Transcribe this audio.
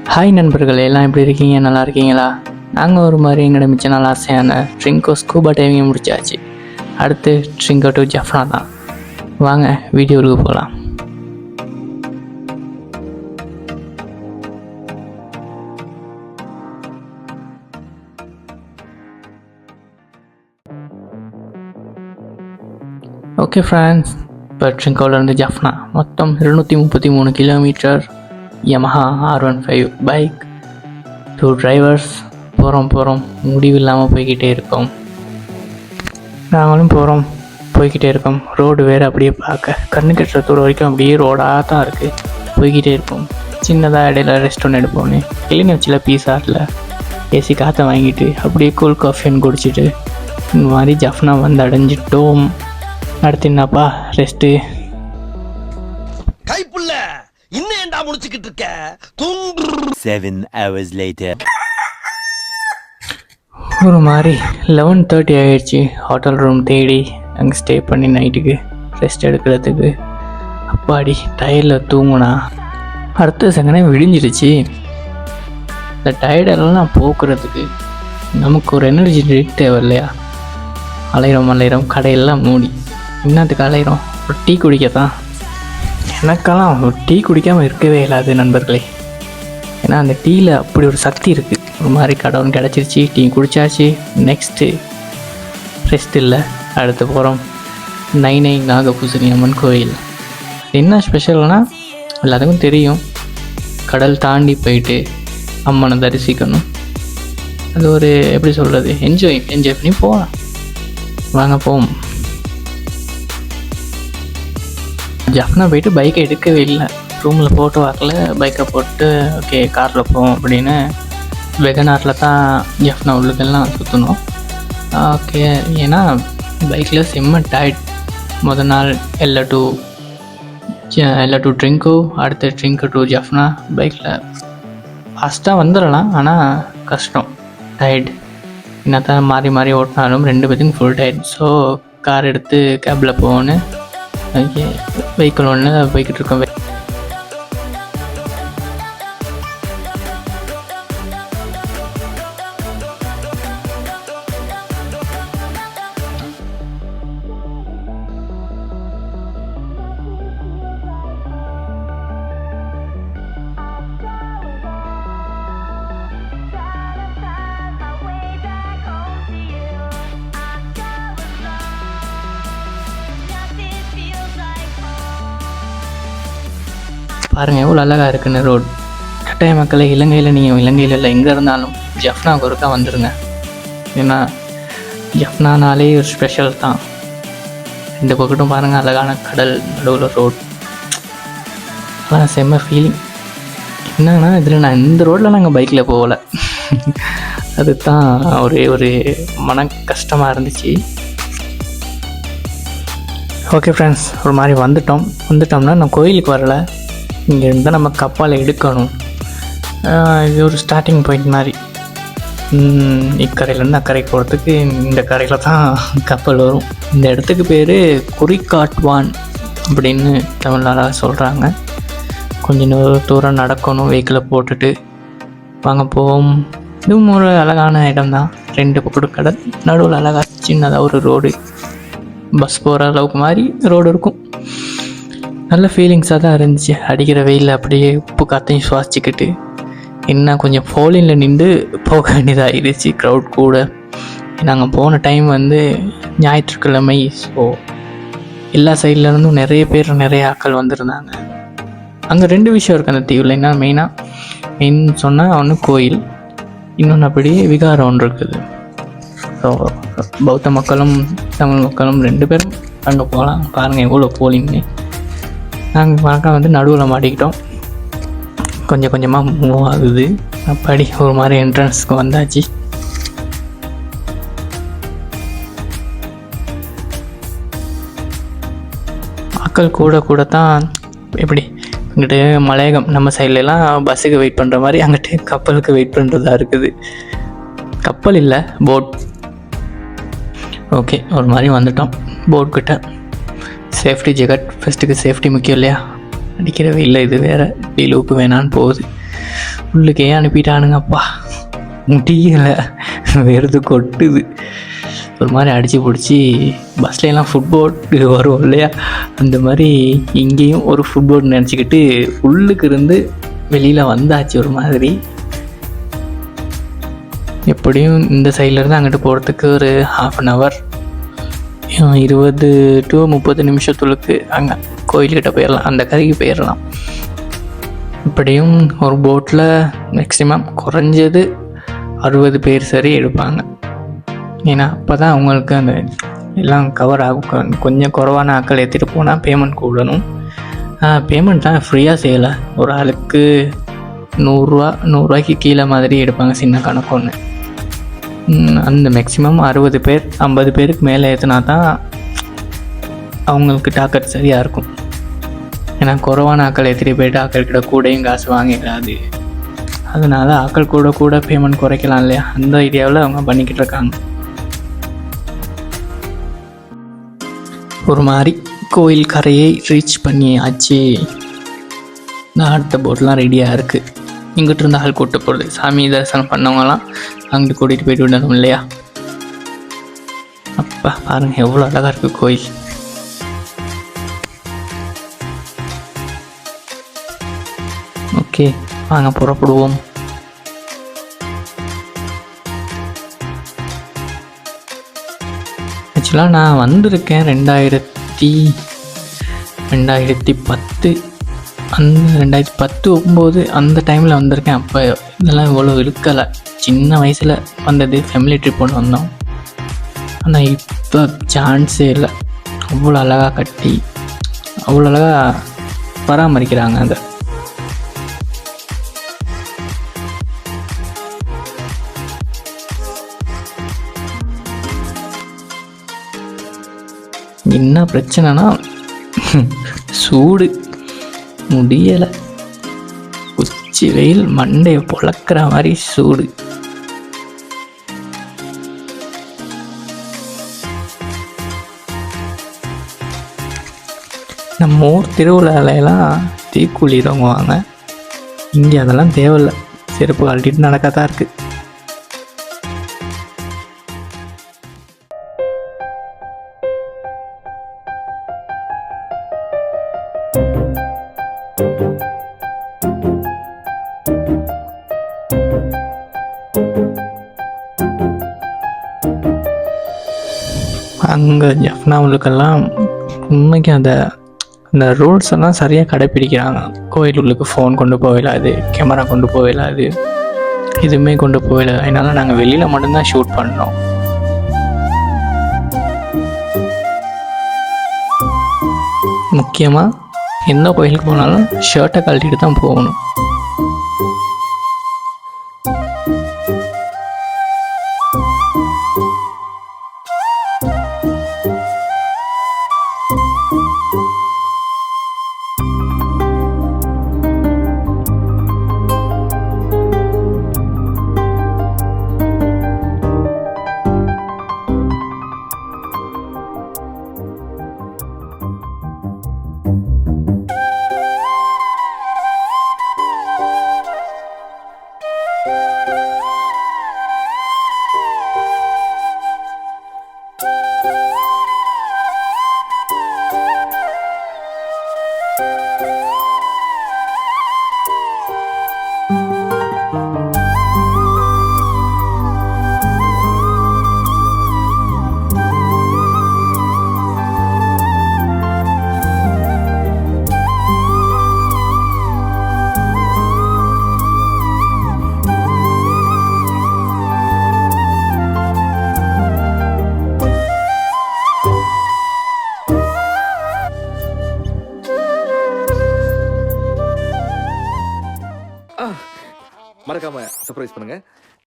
Hi நண்பர்களே, எல்லாம் எப்படி இருக்கீங்க? நல்லா இருக்கீங்களா? நாங்கள் ஒரு மாதிரி எங்களோட மிச்ச நாள் ஆசையான ட்ரிங்கோ ஸ்கூபா டைவிங் முடிச்சாச்சு. அடுத்து ட்ரிங்கோ டு ஜஃப்னா தான். வாங்க வீடியோவுக்கு போகலாம். ஓகே ஃப்ரெண்ட்ஸ், இப்போ ட்ரிங்கோலேருந்து ஜஃப்னா மொத்தம் 233 kilometre. Yamaha R15 bike, 2 drivers. போகிறோம் முடிவு இல்லாமல் போய்கிட்டே இருக்கோம். நாங்களும் போய்கிட்டே இருக்கோம். ரோடு வேறு அப்படியே பார்க்க கண்ணு கட்டுற தூரம் வரைக்கும் அப்படியே ரோடாக தான் இருக்குது. போய்கிட்டே இருப்போம். சின்னதாக இடையில ரெஸ்டாரண்ட் எடுப்போன்னு கிளிநொச்சியில் பீஸாட்டில் ஏசி காற்றை வாங்கிட்டு அப்படியே கூல் காஃபின்னு குடிச்சிட்டு இந்த மாதிரி ஜஃப்னா வந்து அடைஞ்சிட்டோம். அடுத்து என்னப்பா ரெஸ்ட்டு. கைப்புள்ள இன்னும் ஏண்டா முடிச்சுக்கிட்டு இருக்க? 7 hours later. ஒரு மாதிரி 11:30 ஆகிடுச்சு. ஹோட்டல் ரூம் தேடி அங்கே ஸ்டே பண்ணி நைட்டுக்கு ரெஸ்ட் எடுக்கிறதுக்கு. அப்பாடி டயர்டில் தூங்குனா அடுத்த செகண்டே விடிஞ்சிடுச்சு. இந்த டயர்டெல்லாம் போக்குறதுக்கு நமக்கு ஒரு எனர்ஜி ட்ரிங்க் தேவை இல்லையா? அலையிறோம் கடையெல்லாம் மூடி. என்னத்துக்கு அலையிறோம்? ஒரு டீ குடிக்கத்தான். எனக்கெல்லாம் ஒரு டீ குடிக்காமல் இருக்கவே இல்லாது நண்பர்களே. ஏன்னா அந்த டீயில் அப்படி ஒரு சக்தி இருக்குது. ஒரு மாதிரி கடவுள் கிடச்சிருச்சு, டீ குடித்தாச்சு. நெக்ஸ்ட்டு ரெஸ்ட் இல்லை. அடுத்து போகிறோம் நைனை நாகபூசணி அம்மன் கோயில். என்ன ஸ்பெஷல்னால் எல்லாத்துக்கும் தெரியும், கடல் தாண்டி போயிட்டு அம்மனை தரிசிக்கணும். அது ஒரு எப்படி சொல்கிறது, என்ஜாய் பண்ணி போகலாம். வாங்க போவோம். ஜஃப்னா போயிட்டு பைக்கை எடுக்கவே இல்லை. ரூமில் போட்டு வாக்கில் பைக்கை போட்டு ஓகே காரில் போவோம் அப்படின்னு வெகனாரில் தான் ஜஃப்னா உள்ளுக்கெல்லாம் சுற்றணும். ஓகே, ஏன்னா பைக்கில் செம்ம டயர்ட். முதல் நாள் எல்லா டூ ட்ரிங்கோ, அடுத்த ட்ரிங்கோ டு ஜஃப்னா. பைக்கில் ஃபாஸ்ட்டாக வந்துடலாம், ஆனால் கஷ்டம், டயர்டு. என்ன தான் மாறி ஓட்டினாலும் 2 பேத்துக்கும் ஃபுல் டயர்ட். ஸோ கார் எடுத்து கேபில் போகணுன்னு ஓகே வெஹிக்கிள் ஒன்று போய்கிட்டு இருக்கோம். பாருங்கள் எவ்வளோ அழகாக இருக்குன்னு ரோடு. கட்டாய மக்களை, இலங்கையில் நீங்கள் இலங்கையில் இல்லை எங்கே இருந்தாலும் ஜஃப்னாவுக்கு ஒருக்கா வந்துடுங்க. ஏன்னா ஜஃப்னானாலே ஒரு ஸ்பெஷல் தான். 2 பக்கட்டும் பாருங்கள், அழகான கடல், நடுவில் ரோடு, அதான் செம்ம ஃபீலிங். என்னன்னா இதில் நான் இந்த ரோட்டில் நாங்கள் பைக்கில் போகலை. அது தான் ஒரு மன கஷ்டமாக இருந்துச்சு. ஓகே ஃப்ரெண்ட்ஸ், ஒரு மாதிரி வந்துட்டோம்னா நான் கோயிலுக்கு வரலை. இங்கே இருந்தால் நம்ம கப்பால் எடுக்கணும். இது ஒரு ஸ்டார்டிங் பாயிண்ட் மாதிரி. இக்கரையிலேருந்து அக்கறைக்கு போகிறதுக்கு இந்த கரையில் தான் கப்பல் வரும். இந்த இடத்துக்கு பேர் குறிக்காட்வான் அப்படின்னு தமிழ்நாடாக சொல்கிறாங்க. கொஞ்சம் தூரம் நடக்கணும் வெஹிக்கிளை போட்டுட்டு. வாங்க போவோம். இதுவும் ஒரு அழகான இடம் தான். 2 பக்கம் கடல், நடுவில் அழகாக சின்னதாக ஒரு ரோடு, பஸ் போகிற அளவுக்கு மாதிரி ரோடு இருக்கும். நல்ல ஃபீலிங்ஸாக தான் இருந்துச்சு. அடிக்கிற வெயிலில் அப்படியே உப்பு காற்றையும் சுவாசிச்சுக்கிட்டு இன்னும் கொஞ்சம் ஃபோலினில் நின்று போக வேண்டியதாகிடுச்சு. க்ரௌட் கூட. நாங்கள் போன டைம் வந்து ஞாயிற்றுக்கிழமை. ஸோ எல்லா சைட்லேருந்தும் நிறைய ஆட்கள் வந்திருந்தாங்க. அங்கே 2 விஷயம் இருக்குது அந்த தீவில். என்ன மெயின் சொன்னால் ஒன்று கோயில், இன்னொன்று அப்படியே விகாரம் ஒன்று இருக்குது. ஸோ பௌத்த மக்களும் தமிழ் மக்களும் 2 பேரும் அங்கே போகலாம். பாருங்கள் எவ்வளோ போலிங்னு. நாங்கள் பார்க்க வந்து நடுவில் மாட்டிக்கிட்டோம். கொஞ்சமாக மூவ் ஆகுது. அப்படி ஒரு மாதிரி என்ட்ரன்ஸுக்கு வந்தாச்சு. மக்கள் கூட தான். எப்படி இங்கிட்ட மலையகம் நம்ம சைட்லலாம் பஸ்ஸுக்கு வெயிட் பண்ணுற மாதிரி அங்கிட்ட கப்பலுக்கு வெயிட் பண்ணுறதா இருக்குது. கப்பல் இல்லை, போட். ஓகே, ஒரு மாதிரி வந்துட்டோம் போட்கிட்ட. சேஃப்டி ஜெக்கெட் ஃபஸ்ட்டுக்கு, சேஃப்டி முக்கியம் இல்லையா? அடிக்கிற வெயிலில் இது வேறு லூப்பு வேணான்னு போகுது. உள்ளுக்கே அனுப்பிட்டானுங்கப்பா. முடியலை, வெறுது கொட்டுது. ஒரு மாதிரி அடித்து பிடிச்சி பஸ்லாம் ஃபுட்போர்டு வரும் இல்லையா, அந்த மாதிரி இங்கேயும் ஒரு ஃபுட்போர்டு நினச்சிக்கிட்டு உள்ளுக்கு இருந்து வெளியில் வந்தாச்சு. ஒரு மாதிரி எப்படியும் இந்த சைட்லேருந்து அங்கிட்டு போகிறதுக்கு ஒரு 1/2 hour, 20 to 30 நிமிஷத்துக்கு அங்கே கோயில்கிட்ட போயிடலாம், அந்த கரைக்கு போயிடலாம். இப்படியும் ஒரு போட்டில் மேக்ஸிமம் குறைஞ்சது 60 பேர் சரி எடுப்பாங்க. ஏன்னா அப்போ தான் அவங்களுக்கு அந்த எல்லாம் கவர் ஆகும். கொஞ்சம் குறைவான ஆட்கள் ஏற்றிட்டு போனால் பேமெண்ட் கூடணும். பேமெண்ட்லாம் ஃப்ரீயாக செய்யலை. ஒரு ஆளுக்கு 100 கீழே மாதிரி எடுப்பாங்க, சின்ன கணக்கு ஒன்று. அந்த மேக்ஸிமம் 60 பேர் 50 பேருக்கு மேலே ஏற்றினா தான் அவங்களுக்கு டாக்கெட் சரியாக இருக்கும். ஏன்னா குறைவான ஆக்கள் ஏற்றிட்டு போய்ட்டு ஆக்கள்கிட்ட கூடையும் காசு வாங்கிடாது. அதனால் ஆக்கள் கூட பேமெண்ட் குறைக்கலாம் இல்லையா, அந்த ஐடியாவில் அவங்க பண்ணிக்கிட்டு இருக்காங்க. ஒரு மாதிரி கோயில் கரையை ரீச் பண்ணியாச்சு. நான் அடுத்த போட்லாம் ரெடியாக இருக்குது. இங்கிட்டு இருந்த ஆள் கூப்பிட்டு போகிறது, சாமி தரிசனம் பண்ணவங்கலாம் அங்கிட்டு கூட்டிகிட்டு போயிட்டு விடணும் இல்லையா. அப்பா பாருங்கள் எவ்வளோ அழகாக இருக்குது கோயில். ஓகே வாங்க புறப்படுவோம். ஆக்சுவலாக நான் வந்திருக்கேன் 2010 அந்த 2010-9 அந்த டைமில் வந்திருக்கேன். அப்போ இதெல்லாம் இவ்வளோ இருக்கலை. சின்ன வயசில் வந்தது, ஃபேமிலி ட்ரிப் ஒன்று வந்தோம். ஆனால் இப்போ சான்ஸே இல்லை. அவ்வளோ அழகாக கட்டி அவ்வளோ அழகாக பராமரிக்கிறாங்க. அதை என்ன பிரச்சனைனா சூடு முடியலை. உச்சி வெயில் மண்டையை பொழக்கிற மாதிரி சூடு. நம்ம ஊர் திருவிழாலெல்லாம் தீக்குழி இறங்குவாங்க. இங்கே அதெல்லாம் தேவையில்லை, செருப்பு கழட்டிட்டு நடக்கத்தான் இருக்குது. அங்கே ஜஃப்னாவுக்கெல்லாம் உண்மைக்கு அந்த ரூல்ஸ் எல்லாம் சரியாக கடைப்பிடிக்கிறாங்க. கோயிலுக்கு ஃபோன் கொண்டு போயிடாது, கேமரா கொண்டு போயிடாது, எதுவுமே கொண்டு போயிடாது. அதனால நாங்கள் வெளியில் மட்டும்தான் ஷூட் பண்ணோம். முக்கியமாக எந்த கோயிலுக்கு போனாலும் ஷர்ட்டை கழட்டிட்டு தான் போகணும். மறக்காம சர்ப்ரைஸ் பண்ணுங்க.